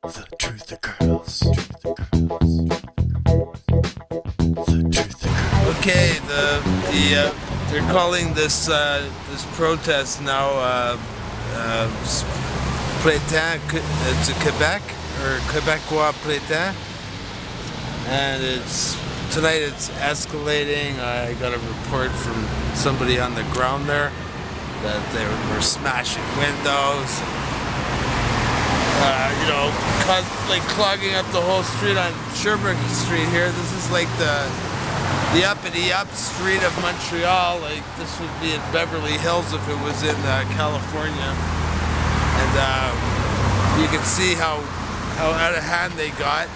The truth occurs. The truth occurs. Okay, they're calling this this protest now Plétain. It's a Quebec or Quebecois Plétain, and tonight it's escalating. I got a report from somebody on the ground there that they were smashing windows. You know, like clogging up the whole street on Sherbrooke Street here. This is like the uppity up street of Montreal. Like this would be in Beverly Hills if it was in California. And you can see how out of hand they got.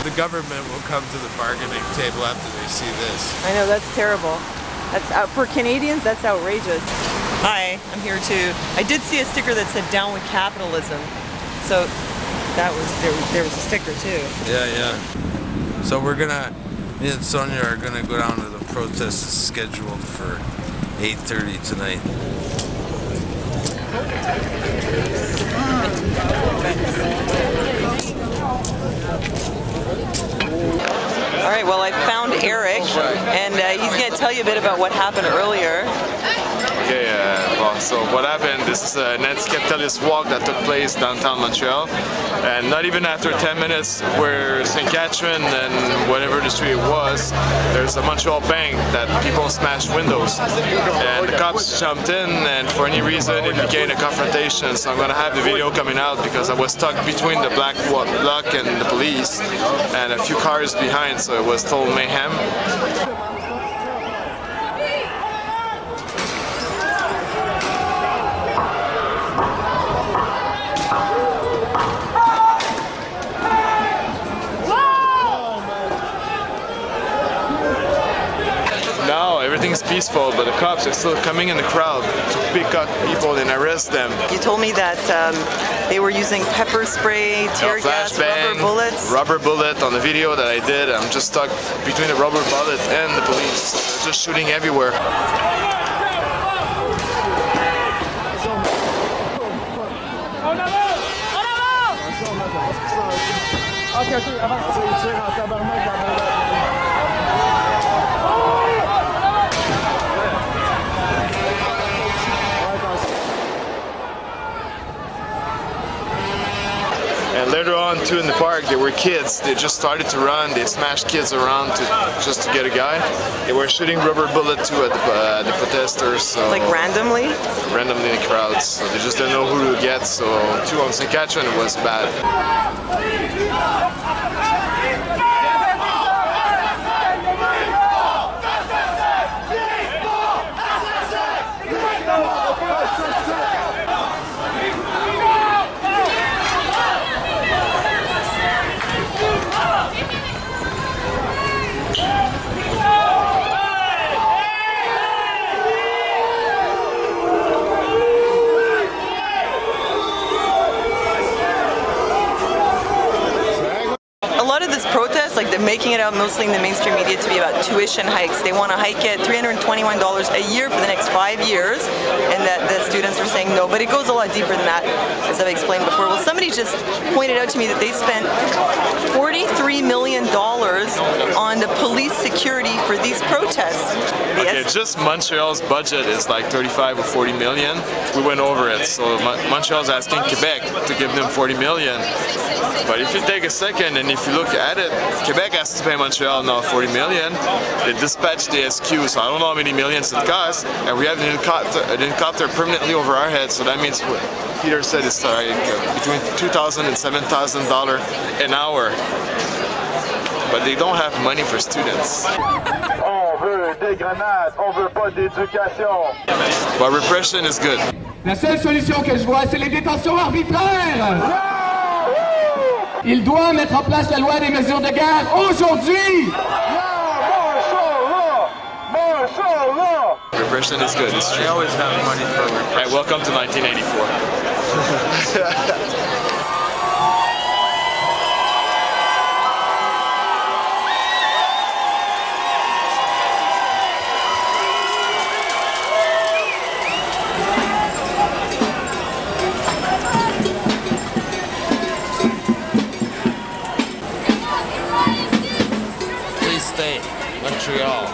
The government will come to the bargaining table after they see this. I know, that's terrible. That's for Canadians, that's outrageous. Hi, I'm here too. I did see a sticker that said "Down with Capitalism," so that was there was a sticker too. Yeah. So me and Sonia are gonna go down to the protest scheduled for 8:30 tonight. All right. Well, I found Eric, and he's gonna tell you a bit about what happened earlier. Okay, well, so what happened, this is an anti-capitalist walk that took place downtown Montreal, and not even after 10 minutes where St. Catherine and whatever the street was, there's a Montreal bank that people smashed windows, and the cops jumped in, and for any reason it became a confrontation. So I'm going to have the video coming out because I was stuck between the black bloc and the police and a few cars behind, so it was total mayhem. Everything's peaceful, but the cops are still coming in the crowd to pick up people and arrest them. You told me that they were using pepper spray, tear gas, rubber bullets. Rubber bullet on the video that I did. I'm just stuck between the rubber bullet and the police. So they're just shooting everywhere. And later on, too, in the park, there were kids. They just started to run. They smashed kids around just to get a guy. They were shooting rubber bullets too at the protesters. So like randomly? Randomly in the crowds. So they just didn't know who to get. So too, on St. Catherine, it was bad. Protest, like they're making it out mostly in the mainstream media to be about tuition hikes. They want to hike it $321 a year for the next 5 years, and that the students are saying no, but it goes a lot deeper than that, as I've explained before. Well, somebody just pointed out to me that they spent $43 million on the police security for these protests. Okay, just Montreal's budget is like 35 or 40 million. We went over it, so Montreal's asking Quebec to give them 40 million. But if you take a second and if you look at it, Quebec has to pay Montreal now 40 million. They dispatched the SQ, so I don't know how many millions it costs, and we have an helicopter permanently over our heads, so that means what Peter said it's like between $2,000 and $7,000 an hour. But they don't have money for students. On veut des grenades, on veut pas d'éducation. But repression is good. La seule solution que je vois, c'est les détentions arbitraires. Il doit mettre en place la loi des mesures de guerre aujourd'hui. Repression is good. It's true. They always have money for repression. Right, welcome to 1984. Montreal.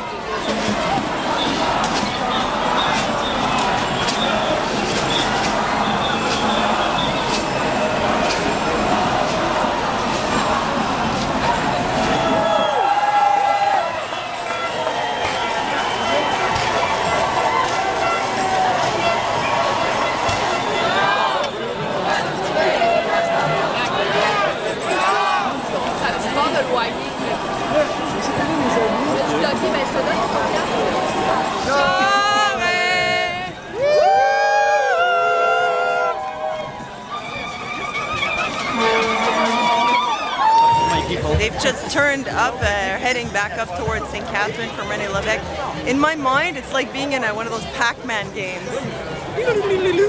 They've just turned up, heading back up towards St. Catherine from René-Lévesque. In my mind, it's like being in one of those Pac-Man games.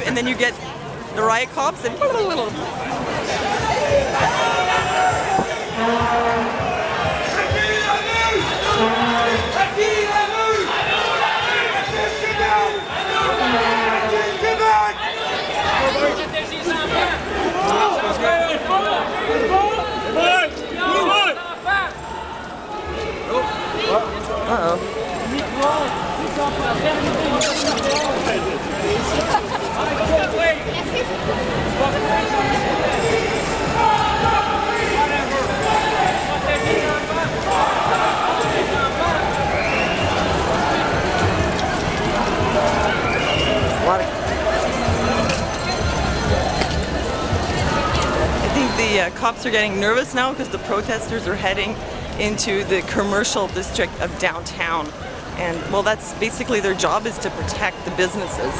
And then you get the riot cops and... Uh-oh. I think the cops are getting nervous now because the protesters are heading into the commercial district of downtown. And, well, that's basically their job, is to protect the businesses.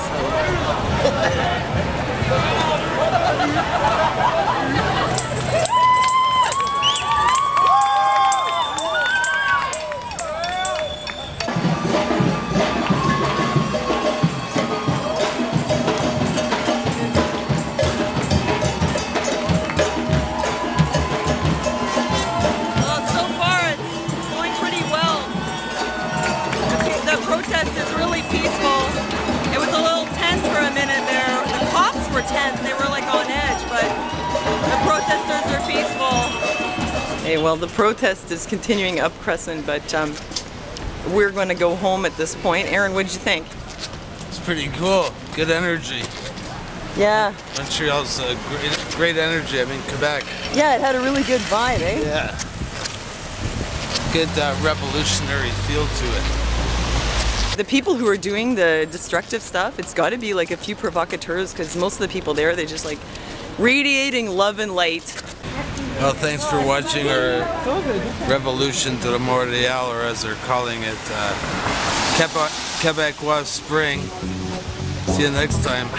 Tense. They were like on edge, but the protesters are peaceful. Hey, well, the protest is continuing up Crescent, but we're going to go home at this point. Aaron, what did you think? It's pretty cool. Good energy. Yeah. Montreal's great energy. I mean, Quebec. Yeah, it had a really good vibe, eh? Yeah. Good revolutionary feel to it. The people who are doing the destructive stuff, it's got to be like a few provocateurs, because most of the people there, they're just like radiating love and light. Well, thanks for watching our revolution to the Montreal, or as they're calling it, Quebec Spring. See you next time.